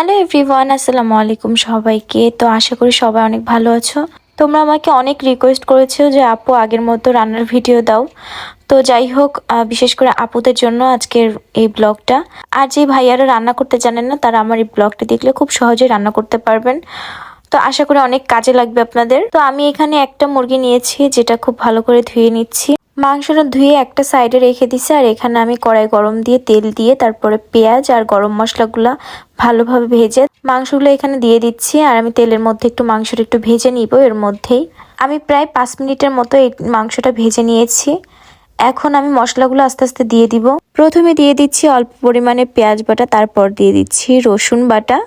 Hello everyone, আসসালামু আলাইকুম সবাইকে। তো আশা করি সবাই অনেক ভালো আছো। তোমরা আমাকে অনেক রিকোয়েস্ট করেছো যে আপু আগের মতো রান্নার ভিডিও দাও। তো যাই হোক, বিশেষ করে আপুদের জন্য আজকের এই ব্লগটা। আর যে ভাইয়ারা রান্না করতে জানেন না, তারা আমার এই ব্লগটা দেখলে খুব সহজেই রান্না করতে পারবেন। তো আশা করি অনেক কাজে লাগবে আপনাদের। তো আমি এখানে একটা মুরগি নিয়েছি, যেটা খুব ভালো করে ধুয়ে নিচ্ছি। মাংসটা ধুয়ে একটা সাইডে রেখে দিছি, আর এখানে আমি কড়াই গরম দিয়ে তেল দিয়ে তারপরে পেঁয়াজ আর গরম মশলাগুলা ভালোভাবে ভেজে মাংসগুলো এখানে দিয়ে দিচ্ছি। আর আমি তেলের মধ্যে একটু মাংসটা একটু ভেজে নিব। এর মধ্যেই আমি প্রায় 5 মিনিটের মতো এই মাংসটা ভেজে নিয়েছি। এখন আমি মশলাগুলো আস্তে আস্তে দিয়ে দিব। প্রথমে দিয়ে দিচ্ছি অল্প পরিমাণে পেঁয়াজ বাটা, তারপর দিয়ে দিচ্ছি রসুন বাটা,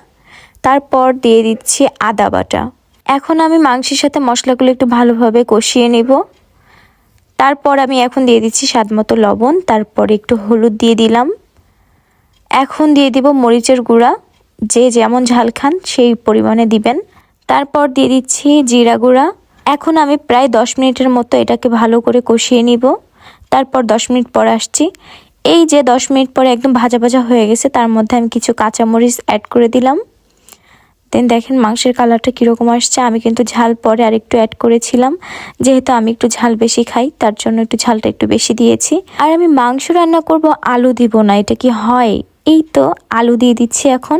তারপর দিয়ে দিচ্ছি আদা বাটা। এখন আমি মাংসের সাথে মশলাগুলো একটু ভালোভাবে কষিয়ে নেব। তারপর আমি এখন দিয়ে দিচ্ছি স্বাদ মতো লবণ, তারপর একটু হলুদ দিয়ে দিলাম। এখন দিয়ে দিব মরিচের গুঁড়া, যে যেমন ঝাল খান সেই পরিমাণে দিবেন। তারপর দিয়ে দিচ্ছি জিরা গুঁড়া। এখন আমি প্রায় 10 মিনিটের মতো এটাকে ভালো করে কষিয়ে নিব। তারপর 10 মিনিট পর আসছি। এই যে 10 মিনিট পরে একদম ভাজা ভাজা হয়ে গেছে, তার মধ্যে আমি কিছু কাঁচামরিচ অ্যাড করে দিলাম। দেন দেখেন মাংসের কালারটা কীরকম আসছে। আমি কিন্তু ঝাল পরে আর একটু অ্যাড করেছিলাম, যেহেতু আমি একটু ঝাল বেশি খাই, তার জন্য একটু ঝালটা একটু বেশি দিয়েছি। আর আমি মাংস রান্না করব, আলু দিব না, এটা কি হয়? এই তো আলু দিয়ে দিচ্ছি এখন।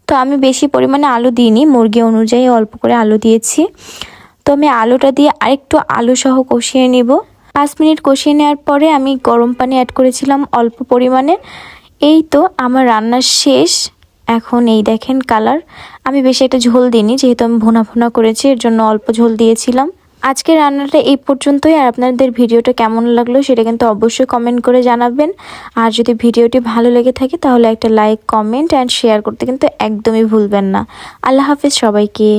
তো আমি বেশি পরিমাণে আলু দিইনি, মুরগি অনুযায়ী অল্প করে আলু দিয়েছি। তো আমি আলুটা দিয়ে আরেকটু আলু সহ কষিয়ে নিব। 5 মিনিট কষিয়ে নেওয়ার পরে আমি গরম পানি অ্যাড করেছিলাম অল্প পরিমাণে। এই তো আমার রান্না শেষ। এখন এই দেখেন কালার। আমি বেশি একটা ঝোল দিইনি, যেহেতু আমি ভুনা ভুনা করেছি, এর জন্য অল্প ঝোল দিয়েছিলাম। আজকে রান্নাটা এই পর্যন্তই। আর আপনাদের ভিডিওটা কেমন লাগলো সেটা কিন্তু অবশ্যই কমেন্ট করে জানাবেন। আর যদি ভিডিওটি ভালো লেগে থাকে তাহলে একটা লাইক, কমেন্ট অ্যান্ড শেয়ার করতে কিন্তু একদমই ভুলবেন না। আল্লাহ হাফেজ সবাইকে।